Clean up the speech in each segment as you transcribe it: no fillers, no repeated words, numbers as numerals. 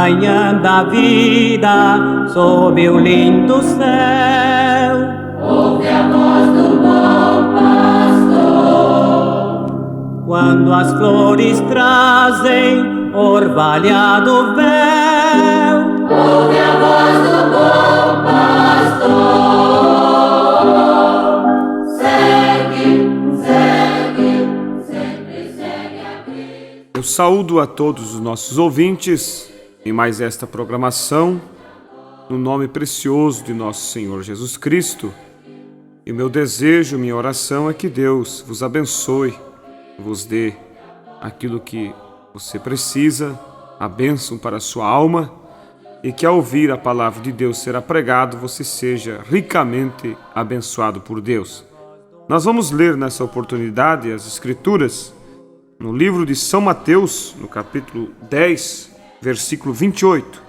manhã da vida, sob o lindo céu, ouve a voz do bom pastor. Quando as flores trazem orvalhado véu, ouve a voz do bom pastor. Segue, segue, sempre segue a Cristo. Eu saúdo a todos os nossos ouvintes em mais esta programação, no nome precioso de nosso Senhor Jesus Cristo. E meu desejo, minha oração é que Deus vos abençoe, vos dê aquilo que você precisa, a bênção para a sua alma, e que ao ouvir a palavra de Deus será pregado, você seja ricamente abençoado por Deus. Nós vamos ler nessa oportunidade as Escrituras no livro de São Mateus, no capítulo 10, versículo 28.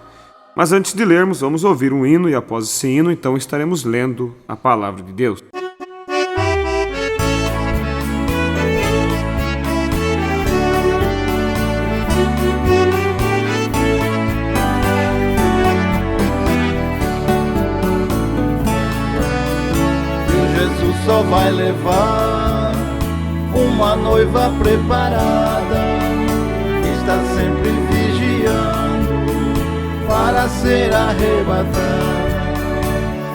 Mas antes de lermos, vamos ouvir um hino e após esse hino, então estaremos lendo a palavra de Deus. Jesus só vai levar uma noiva preparada, está sempre vigiando para ser arrebatada.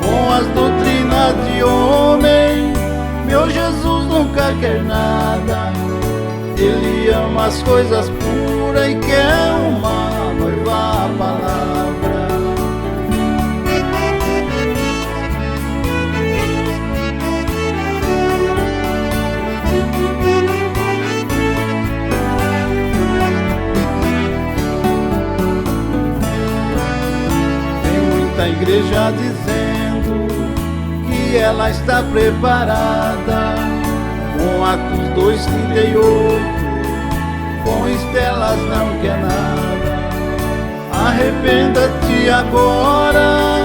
Com as doutrinas de homem, meu Jesus nunca quer nada. Ele ama as coisas puras e quer uma noiva palavra. A igreja dizendo que ela está preparada, com Atos 2:38, com estrelas não quer nada. Arrependa-te agora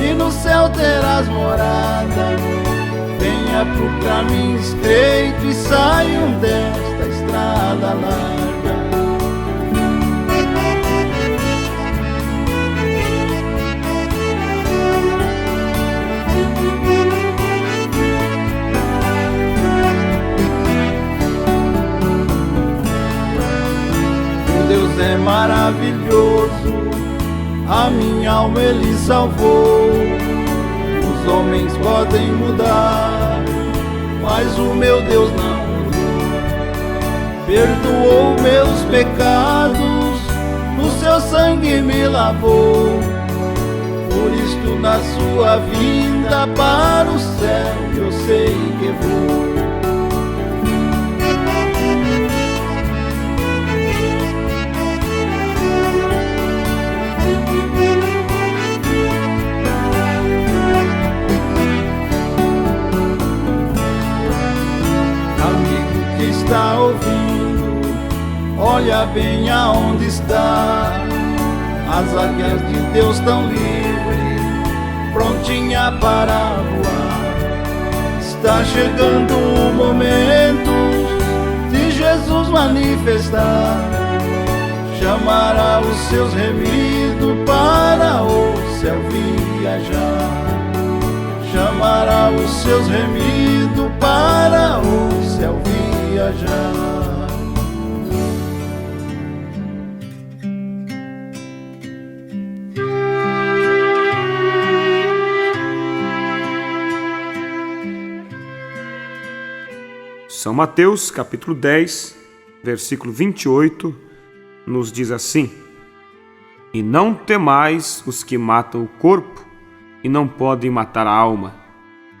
e no céu terás morada. Venha pro caminho estreito e saiam desta estrada larga. Deus é maravilhoso, a minha alma Ele salvou. Os homens podem mudar, mas o meu Deus não mudou. Perdoou meus pecados, no seu sangue me lavou. Por isto na sua vinda para o céu eu sei que vou. Está ouvindo, olha bem aonde está. As águias de Deus estão livres, prontinha para voar. Está chegando o momento de Jesus manifestar. Chamará os seus remidos para o céu viajar. Chamará os seus remidos para o céu viajar. São Mateus, capítulo 10, versículo 28, nos diz assim: E não temais os que matam o corpo e não podem matar a alma.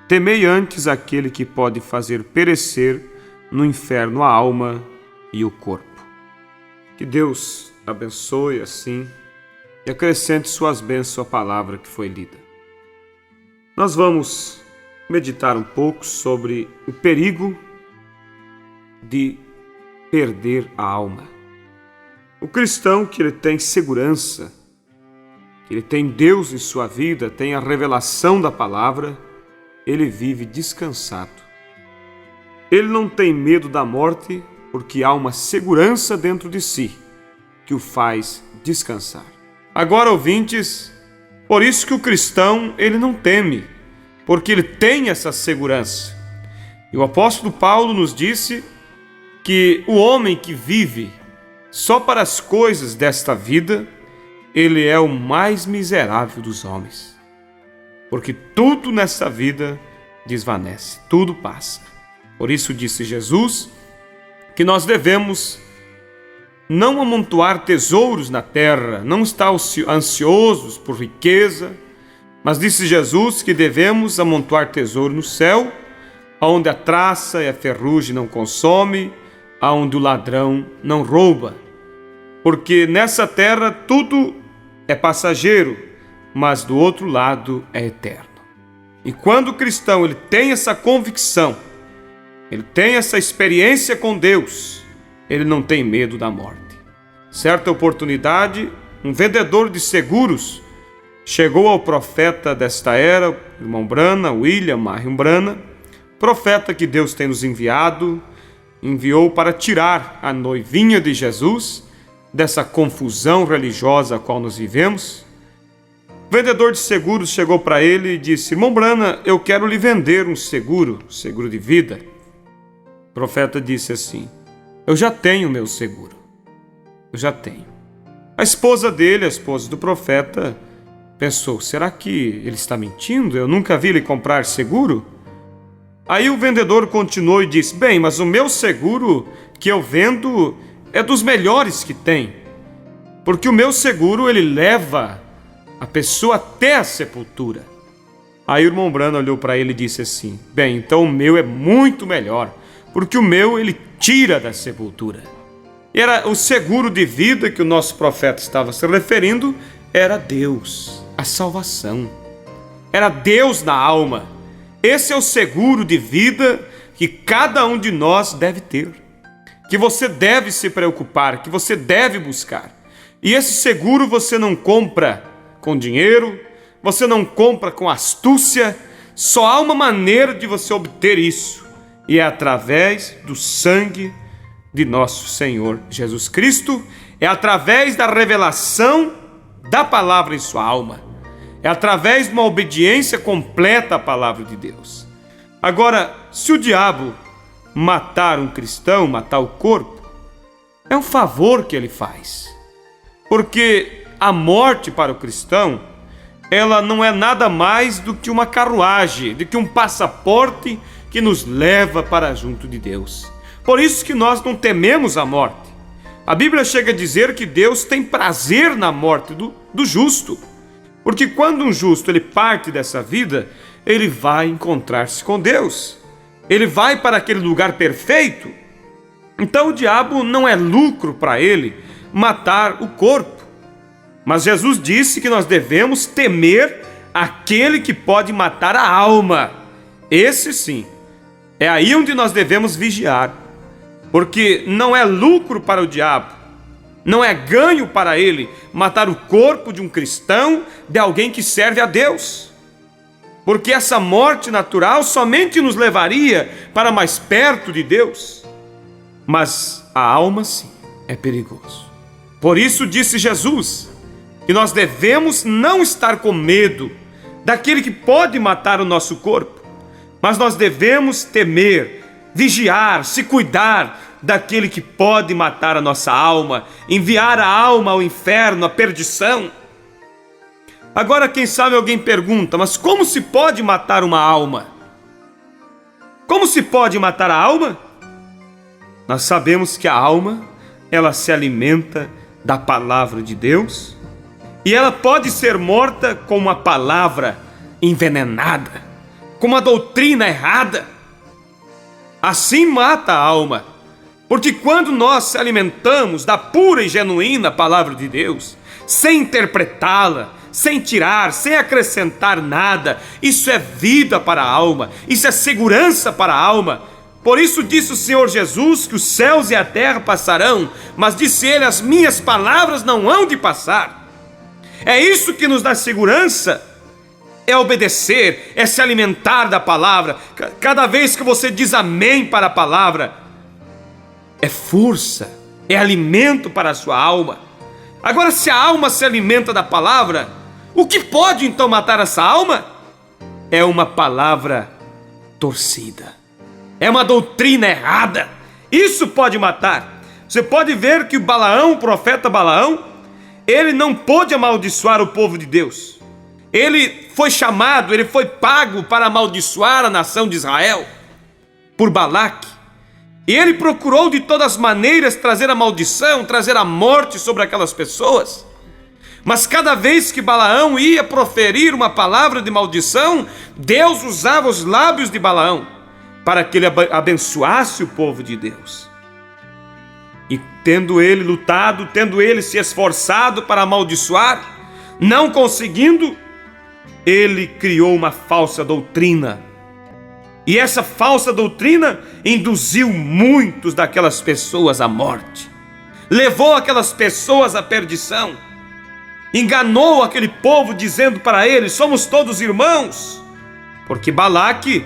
Temei antes aquele que pode fazer perecer no inferno a alma e o corpo. Que Deus abençoe assim e acrescente suas bênçãos à palavra que foi lida. Nós vamos meditar um pouco sobre o perigo de perder a alma. O cristão que ele tem segurança, que ele tem Deus em sua vida, tem a revelação da palavra, ele vive descansado. Ele não tem medo da morte porque há uma segurança dentro de si que o faz descansar. Agora, ouvintes, por isso que o cristão, ele não teme, porque ele tem essa segurança. E o apóstolo Paulo nos disse que o homem que vive só para as coisas desta vida, ele é o mais miserável dos homens. Porque tudo nesta vida desvanece, tudo passa. Por isso disse Jesus que nós devemos não amontoar tesouros na terra, não estar ansiosos por riqueza, mas disse Jesus que devemos amontoar tesouro no céu, onde a traça e a ferrugem não consome, onde o ladrão não rouba. Porque nessa terra tudo é passageiro, mas do outro lado é eterno. E quando o cristão ele tem essa convicção, ele tem essa experiência com Deus, ele não tem medo da morte. Certa oportunidade, um vendedor de seguros chegou ao profeta desta era, o irmão Brana, William Marion Brana, profeta que Deus tem nos enviou para tirar a noivinha de Jesus dessa confusão religiosa a qual nós vivemos. O vendedor de seguros chegou para ele e disse: irmão Brana, eu quero lhe vender um seguro de vida. O profeta disse assim: eu já tenho meu seguro. Eu já tenho. A esposa dele, a esposa do profeta, pensou: será que ele está mentindo? Eu nunca vi ele comprar seguro. Aí o vendedor continuou e disse: bem, mas o meu seguro que eu vendo é dos melhores que tem, porque o meu seguro ele leva a pessoa até a sepultura. Aí o irmão Brana olhou para ele e disse assim: bem, então o meu é muito melhor, porque o meu ele tira da sepultura. E era o seguro de vida que o nosso profeta estava se referindo, era Deus, a salvação. Era Deus na alma. Esse é o seguro de vida que cada um de nós deve ter, que você deve se preocupar, que você deve buscar. E esse seguro você não compra com dinheiro, você não compra com astúcia, só há uma maneira de você obter isso, e é através do sangue de nosso Senhor Jesus Cristo, é através da revelação da palavra em sua alma, é através de uma obediência completa à palavra de Deus. Agora, se o diabo matar um cristão, matar o corpo, é um favor que ele faz, porque a morte para o cristão, ela não é nada mais do que uma carruagem, do que um passaporte que nos leva para junto de Deus. Por isso que nós não tememos a morte. A Bíblia chega a dizer que Deus tem prazer na morte do justo, porque quando um justo ele parte dessa vida, ele vai encontrar-se com Deus, ele vai para aquele lugar perfeito. Então o diabo não é lucro para ele matar o corpo, mas Jesus disse que nós devemos temer aquele que pode matar a alma. Esse sim, é aí onde nós devemos vigiar, porque não é lucro para o diabo, não é ganho para ele matar o corpo de um cristão, de alguém que serve a Deus, porque essa morte natural somente nos levaria para mais perto de Deus, mas a alma sim é perigoso. Por isso disse Jesus que nós devemos não estar com medo daquele que pode matar o nosso corpo, mas nós devemos temer, vigiar, se cuidar daquele que pode matar a nossa alma, enviar a alma ao inferno, à perdição. Agora, quem sabe alguém pergunta: mas como se pode matar uma alma? Como se pode matar a alma? Nós sabemos que a alma, ela se alimenta da palavra de Deus, e ela pode ser morta com uma palavra envenenada, com uma doutrina errada. Assim mata a alma, porque quando nós se alimentamos da pura e genuína palavra de Deus, sem interpretá-la, sem tirar, sem acrescentar nada, isso é vida para a alma, isso é segurança para a alma. Por isso disse o Senhor Jesus que os céus e a terra passarão, mas disse ele: as minhas palavras não hão de passar. É isso que nos dá segurança, é obedecer, é se alimentar da palavra. Cada vez que você diz amém para a palavra, é força, é alimento para a sua alma. Agora, se a alma se alimenta da palavra, o que pode então matar essa alma? É uma palavra torcida, é uma doutrina errada. Isso pode matar. Você pode ver que o profeta Balaão, ele não pôde amaldiçoar o povo de Deus. Ele foi chamado, ele foi pago para amaldiçoar a nação de Israel por Balaque. E ele procurou de todas as maneiras trazer a maldição, trazer a morte sobre aquelas pessoas. Mas cada vez que Balaão ia proferir uma palavra de maldição, Deus usava os lábios de Balaão para que ele abençoasse o povo de Deus. E tendo ele lutado, tendo ele se esforçado para amaldiçoar, não conseguindo, ele criou uma falsa doutrina. E essa falsa doutrina induziu muitos daquelas pessoas à morte, levou aquelas pessoas à perdição, enganou aquele povo dizendo para eles: somos todos irmãos. Porque Balaque,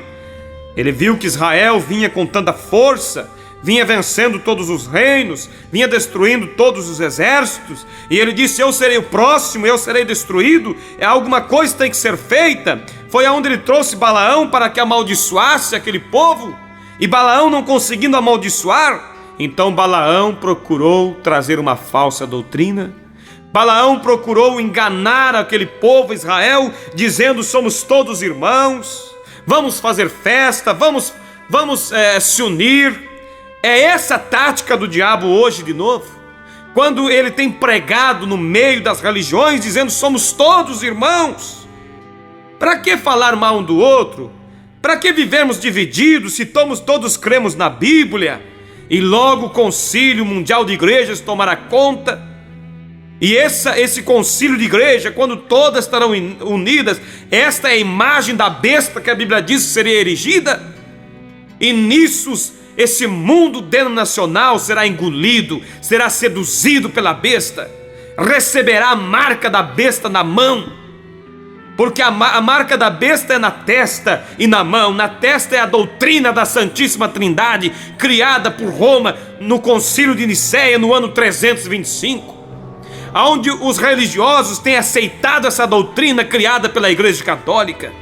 ele viu que Israel vinha com tanta força, vinha vencendo todos os reinos, vinha destruindo todos os exércitos, e ele disse: eu serei o próximo, eu serei destruído, alguma coisa tem que ser feita. Foi aonde ele trouxe Balaão para que amaldiçoasse aquele povo, e Balaão não conseguindo amaldiçoar, então Balaão procurou trazer uma falsa doutrina. Balaão procurou enganar aquele povo Israel, dizendo: somos todos irmãos, vamos fazer festa, vamos se unir. É essa a tática do diabo hoje de novo, quando ele tem pregado no meio das religiões, dizendo: somos todos irmãos. Para que falar mal um do outro? Para que vivermos divididos se todos cremos na Bíblia? E logo o Concílio Mundial de Igrejas tomará conta. E esse concílio de igreja, quando todas estarão unidas, esta é a imagem da besta que a Bíblia diz que seria erigida. E nisso esse mundo denominacional será engolido, será seduzido pela besta, receberá a marca da besta na mão, porque a marca da besta é na testa e na mão. Na testa é a doutrina da Santíssima Trindade, criada por Roma no Concílio de Nicéia no ano 325, onde os religiosos têm aceitado essa doutrina criada pela Igreja Católica.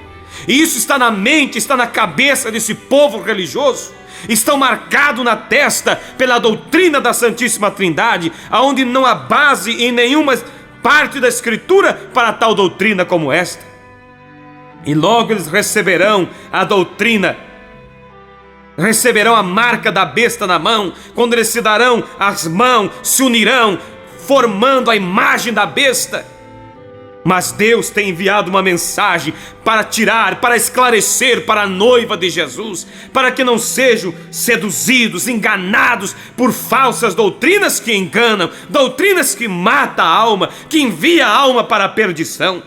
E isso está na mente, está na cabeça desse povo religioso. Estão marcados na testa pela doutrina da Santíssima Trindade, onde não há base em nenhuma parte da Escritura para tal doutrina como esta. E logo eles receberão a doutrina, receberão a marca da besta na mão, quando eles se darão as mãos, se unirão, formando a imagem da besta. Mas Deus tem enviado uma mensagem para tirar, para esclarecer para a noiva de Jesus, para que não sejam seduzidos, enganados por falsas doutrinas que enganam, doutrinas que matam a alma, que enviam a alma para a perdição.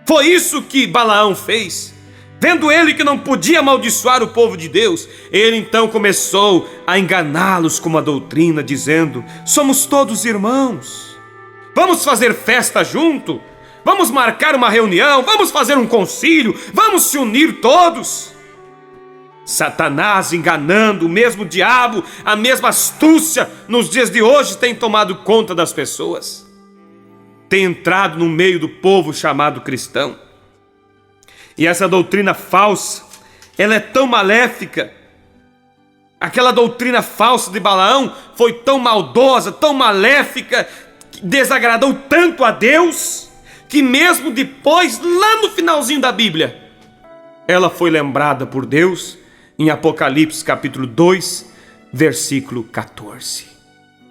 Foi isso que Balaão fez. Vendo ele que não podia amaldiçoar o povo de Deus, ele então começou a enganá-los com uma doutrina, dizendo: somos todos irmãos, vamos fazer festa junto, vamos marcar uma reunião, vamos fazer um concílio, vamos se unir todos. Satanás enganando, o mesmo diabo, a mesma astúcia nos dias de hoje tem tomado conta das pessoas, tem entrado no meio do povo chamado cristão. E essa doutrina falsa, ela é tão maléfica. Aquela doutrina falsa de Balaão foi tão maldosa, tão maléfica, desagradou tanto a Deus, que mesmo depois, lá no finalzinho da Bíblia, ela foi lembrada por Deus em Apocalipse capítulo 2, versículo 14,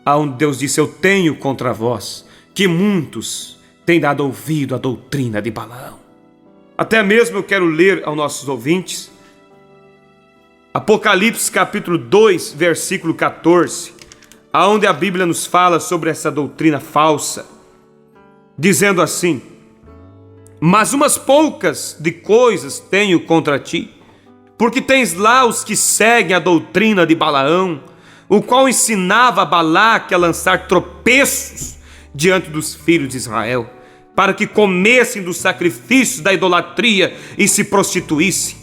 onde Deus disse: eu tenho contra vós que muitos têm dado ouvido à doutrina de Balaão. Até mesmo eu quero ler aos nossos ouvintes Apocalipse capítulo 2, versículo 14, onde a Bíblia nos fala sobre essa doutrina falsa, dizendo assim: mas umas poucas de coisas tenho contra ti, porque tens lá os que seguem a doutrina de Balaão, o qual ensinava a Balaque a lançar tropeços diante dos filhos de Israel, para que comessem dos sacrifícios da idolatria e se prostituíssem.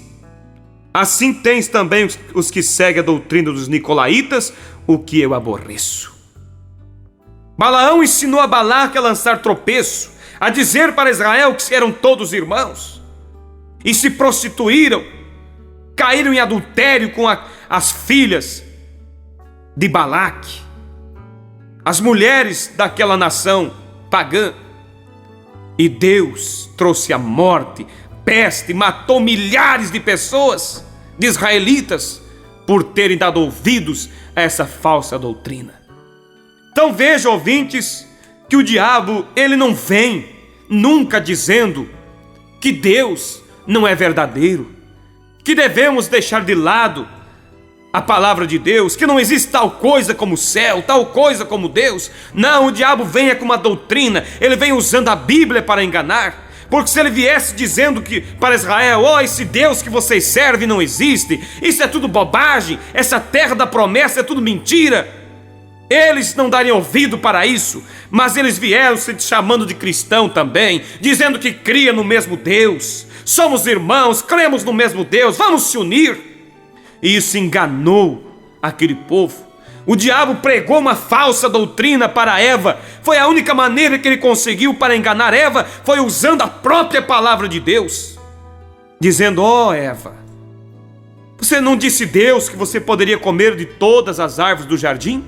Assim tens também os que seguem a doutrina dos nicolaítas, o que eu aborreço. Balaão ensinou a Balaque a lançar tropeço, a dizer para Israel que eram todos irmãos, e se prostituíram, caíram em adultério com as filhas de Balaque, as mulheres daquela nação pagã. E Deus trouxe a morte, peste, matou milhares de pessoas, de israelitas, por terem dado ouvidos a essa falsa doutrina. Então veja, ouvintes, que o diabo, ele não vem nunca dizendo que Deus não é verdadeiro, que devemos deixar de lado a palavra de Deus, que não existe tal coisa como céu, tal coisa como Deus. Não, o diabo vem com uma doutrina, ele vem usando a Bíblia para enganar. Porque se ele viesse dizendo que para Israel, esse Deus que vocês servem não existe, isso é tudo bobagem, essa terra da promessa é tudo mentira, eles não dariam ouvido para isso. Mas eles vieram se chamando de cristão também, dizendo que cria no mesmo Deus, somos irmãos, cremos no mesmo Deus, vamos se unir. E isso enganou aquele povo. O diabo pregou uma falsa doutrina para Eva. Foi a única maneira que ele conseguiu para enganar Eva, foi usando a própria palavra de Deus, dizendo: Eva, você não disse Deus que você poderia comer de todas as árvores do jardim?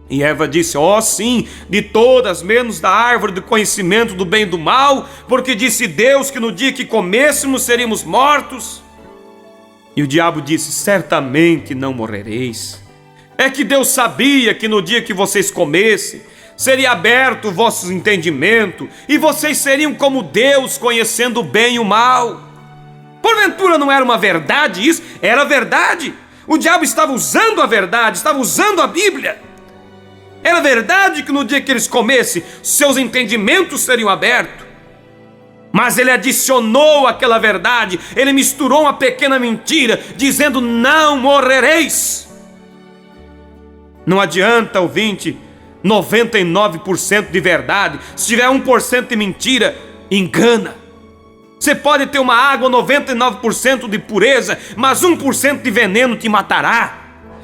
E Eva disse: sim, de todas, menos da árvore do conhecimento do bem e do mal, porque disse Deus que no dia que comêssemos seríamos mortos. E o diabo disse: certamente não morrereis. É que Deus sabia que no dia que vocês comessem, seria aberto o vosso entendimento, e vocês seriam como Deus, conhecendo o bem e o mal. Porventura não era uma verdade isso? Era verdade. O diabo estava usando a verdade, estava usando a Bíblia. Era verdade que no dia que eles comessem, seus entendimentos seriam abertos. Mas ele adicionou àquela verdade, ele misturou uma pequena mentira, dizendo: não morrereis. Não adianta, ouvinte, 99% de verdade. Se tiver 1% de mentira, engana. Você pode ter uma água 99% de pureza, mas 1% de veneno te matará.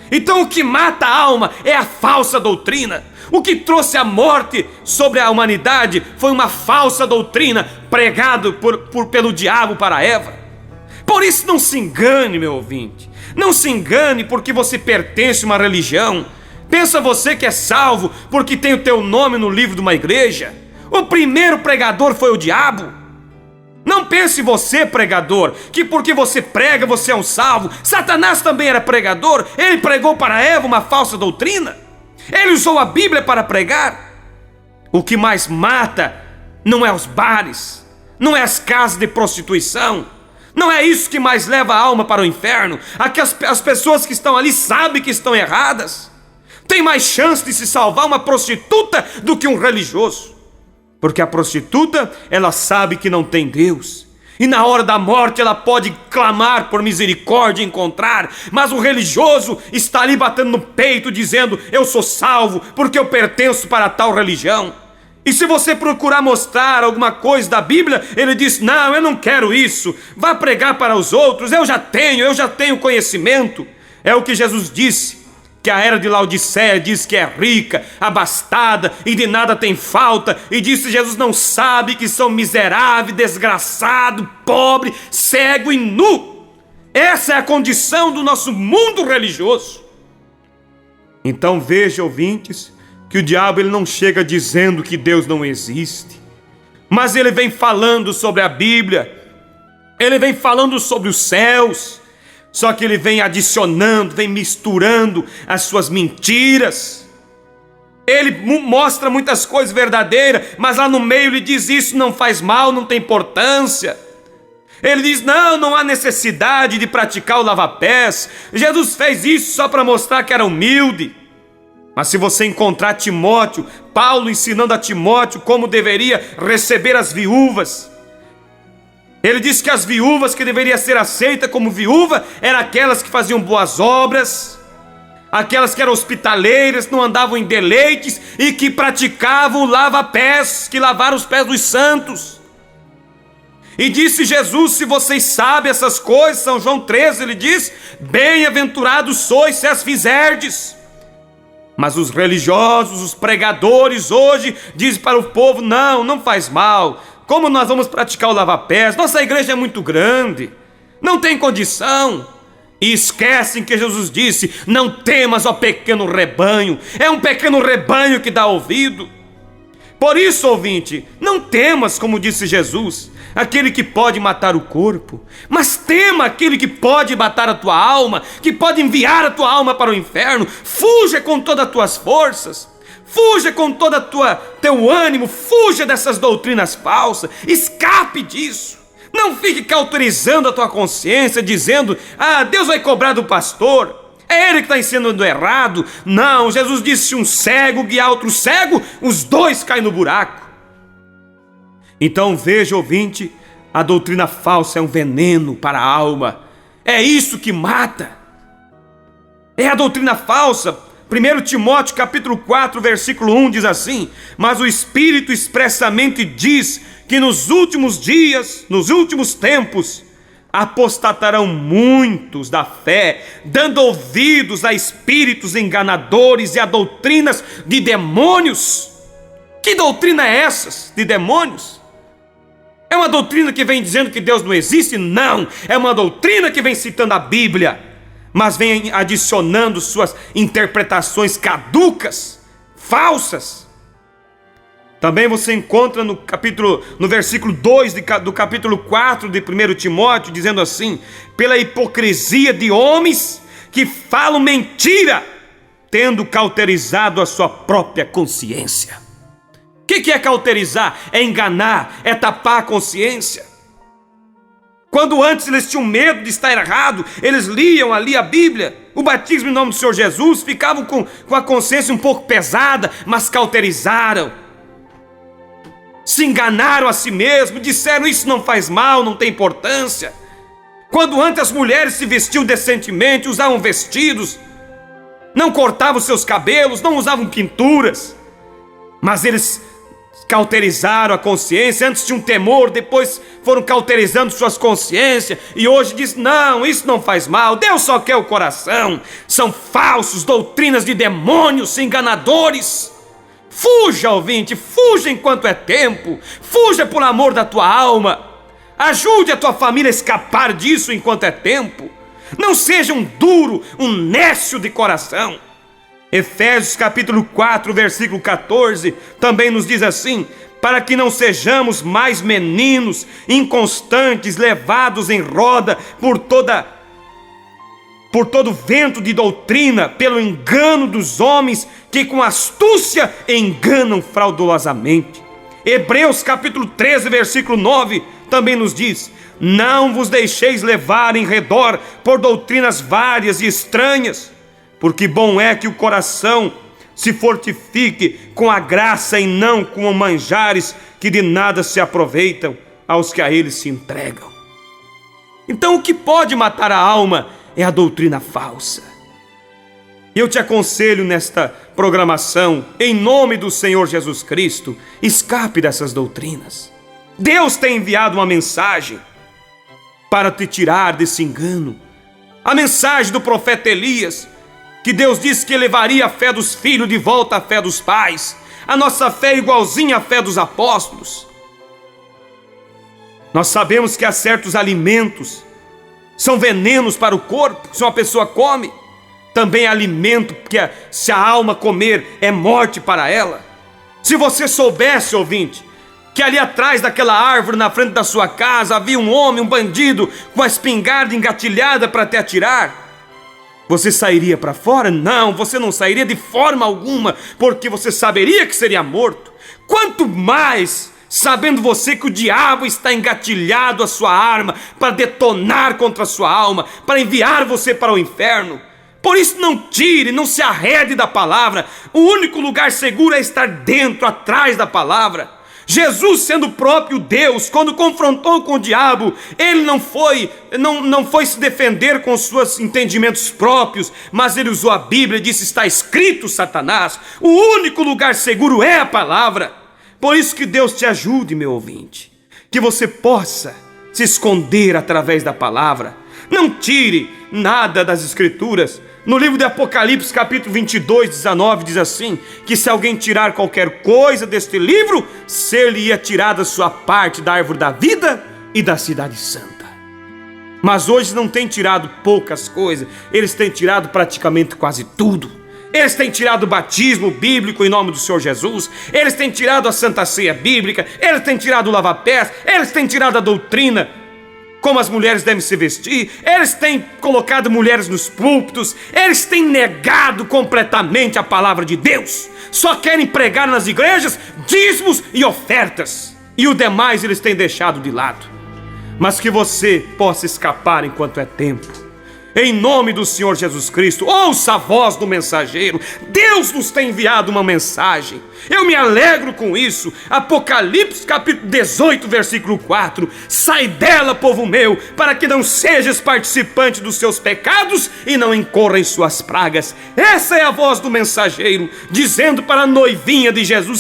Então o que mata a alma é a falsa doutrina. O que trouxe a morte sobre a humanidade foi uma falsa doutrina pregada pelo diabo para Eva. Por isso não se engane, meu ouvinte. Não se engane porque você pertence a uma religião. Pensa você que é salvo porque tem o teu nome no livro de uma igreja? O primeiro pregador foi o diabo. Não pense você, pregador, que porque você prega você é um salvo. Satanás também era pregador. Ele pregou para Eva uma falsa doutrina. Ele usou a Bíblia para pregar. O que mais mata não é os bares, não é as casas de prostituição, não é isso que mais leva a alma para o inferno. Aqui as pessoas que estão ali sabem que estão erradas. Tem mais chance de se salvar uma prostituta do que um religioso. Porque a prostituta, ela sabe que não tem Deus. E na hora da morte ela pode clamar por misericórdia e encontrar. Mas o religioso está ali batendo no peito dizendo: eu sou salvo porque eu pertenço para tal religião. E se você procurar mostrar alguma coisa da Bíblia, ele diz: não, eu não quero isso. Vá pregar para os outros, eu já tenho conhecimento. É o que Jesus disse. Que a era de Laodiceia diz que é rica, abastada e de nada tem falta. E disse: Jesus não sabe que são miserável, desgraçado, pobre, cego e nu. Essa é a condição do nosso mundo religioso. Então veja, ouvintes, que o diabo ele não chega dizendo que Deus não existe. Mas ele vem falando sobre a Bíblia. Ele vem falando sobre os céus. Só que ele vem adicionando, vem misturando as suas mentiras. Ele mostra muitas coisas verdadeiras, mas lá no meio ele diz: isso não faz mal, não tem importância. Ele diz: não há necessidade de praticar o lava-pés. Jesus fez isso só para mostrar que era humilde. Mas se você encontrar Timóteo, Paulo ensinando a Timóteo como deveria receber as viúvas, ele disse que as viúvas que deveriam ser aceitas como viúva eram aquelas que faziam boas obras, aquelas que eram hospitaleiras, não andavam em deleites e que praticavam o lava-pés, que lavaram os pés dos santos. E disse Jesus: se vocês sabem essas coisas, São João 13, ele diz: bem-aventurados sois se as fizerdes. Mas os religiosos, os pregadores hoje dizem para o povo: não faz mal. Como nós vamos praticar o lava-pés? Nossa igreja é muito grande, não tem condição. E esquecem que Jesus disse: não temas, ó pequeno rebanho. É um pequeno rebanho que dá ouvido. Por isso, ouvinte, não temas, como disse Jesus, aquele que pode matar o corpo, mas tema aquele que pode matar a tua alma, que pode enviar a tua alma para o inferno. Fuja com todas as tuas forças, fuja com todo teu ânimo, fuja dessas doutrinas falsas, escape disso. Não fique cauterizando a tua consciência, dizendo: Deus vai cobrar do pastor, é ele que está ensinando errado. Não, Jesus disse: se um cego guiar outro cego, os dois caem no buraco. Então veja, ouvinte, a doutrina falsa é um veneno para a alma. É isso que mata. É a doutrina falsa. 1 Timóteo capítulo 4, versículo 1 diz assim: mas o Espírito expressamente diz que nos últimos dias, nos últimos tempos, apostatarão muitos da fé, dando ouvidos a espíritos enganadores e a doutrinas de demônios. Que doutrina é essa de demônios? É uma doutrina que vem dizendo que Deus não existe? Não, é uma doutrina que vem citando a Bíblia, mas vem adicionando suas interpretações caducas, falsas. Também você encontra no versículo 2 do capítulo 4 de 1 Timóteo, dizendo assim: pela hipocrisia de homens que falam mentira, tendo cauterizado a sua própria consciência. O que é cauterizar? É enganar, é tapar a consciência. Quando antes eles tinham medo de estar errado, eles liam ali a Bíblia, o batismo em nome do Senhor Jesus, ficavam com a consciência um pouco pesada, mas cauterizaram. Se enganaram a si mesmos, disseram: isso não faz mal, não tem importância. Quando antes as mulheres se vestiam decentemente, usavam vestidos, não cortavam seus cabelos, não usavam pinturas, mas eles cauterizaram a consciência. Antes tinham temor, depois foram cauterizando suas consciências, e hoje diz: não, isso não faz mal, Deus só quer o coração. São falsos, doutrinas de demônios, enganadores. Fuja, ouvinte, fuja enquanto é tempo, fuja por amor da tua alma, ajude a tua família a escapar disso enquanto é tempo. Não seja um duro, um nécio de coração. Efésios capítulo 4, versículo 14, também nos diz assim: para que não sejamos mais meninos, inconstantes, levados em roda por todo vento de doutrina, pelo engano dos homens que com astúcia enganam fraudulosamente. Hebreus capítulo 13, versículo 9, também nos diz: não vos deixeis levar em redor por doutrinas várias e estranhas, porque bom é que o coração se fortifique com a graça e não com manjares que de nada se aproveitam aos que a eles se entregam. Então o que pode matar a alma é a doutrina falsa. Eu te aconselho nesta programação, em nome do Senhor Jesus Cristo, escape dessas doutrinas. Deus tem enviado uma mensagem para te tirar desse engano. A mensagem do profeta Elias, que Deus disse que levaria a fé dos filhos de volta à fé dos pais. A nossa fé é igualzinha à fé dos apóstolos. Nós sabemos que há certos alimentos são venenos para o corpo, se uma pessoa come. Também é alimento, porque se a alma comer, é morte para ela. Se você soubesse, ouvinte, que ali atrás daquela árvore, na frente da sua casa, havia um homem, um bandido, com a espingarda engatilhada para te atirar, você sairia para fora? Não, você não sairia de forma alguma, porque você saberia que seria morto. Quanto mais sabendo você que o diabo está engatilhado a sua arma para detonar contra a sua alma, para enviar você para o inferno. Por isso não tire, não se arrede da palavra. O único lugar seguro é estar dentro, atrás da palavra. Jesus, sendo o próprio Deus, quando confrontou com o diabo, ele não foi se defender com seus entendimentos próprios, mas ele usou a Bíblia e disse: está escrito, Satanás. O único lugar seguro é a palavra. Por isso que Deus te ajude, meu ouvinte, que você possa se esconder através da palavra. Não tire nada das Escrituras, No livro de Apocalipse, capítulo 22, 19, diz assim, que se alguém tirar qualquer coisa deste livro, ser-lhe-ia tirada sua parte da árvore da vida e da cidade santa. Mas hoje não tem tirado poucas coisas, eles têm tirado praticamente quase tudo. Eles têm tirado o batismo bíblico em nome do Senhor Jesus, eles têm tirado a Santa Ceia bíblica, eles têm tirado o lava-pés, eles têm tirado a doutrina, como as mulheres devem se vestir, eles têm colocado mulheres nos púlpitos, eles têm negado completamente a palavra de Deus, só querem pregar nas igrejas dízimos e ofertas, e o demais eles têm deixado de lado. Mas que você possa escapar enquanto é tempo. Em nome do Senhor Jesus Cristo, ouça a voz do mensageiro. Deus nos tem enviado uma mensagem. Eu me alegro com isso. Apocalipse capítulo 18, versículo 4. Sai dela, povo meu, para que não sejas participante dos seus pecados e não incorra em suas pragas. Essa é a voz do mensageiro, dizendo para a noivinha de Jesus: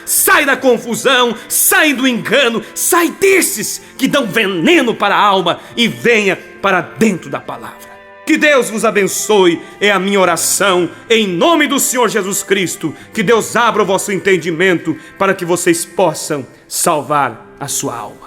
sai da confusão, sai do engano, sai desses que dão veneno para a alma e venha para dentro da palavra. Que Deus vos abençoe, é a minha oração, em nome do Senhor Jesus Cristo. Que Deus abra o vosso entendimento para que vocês possam salvar a sua alma.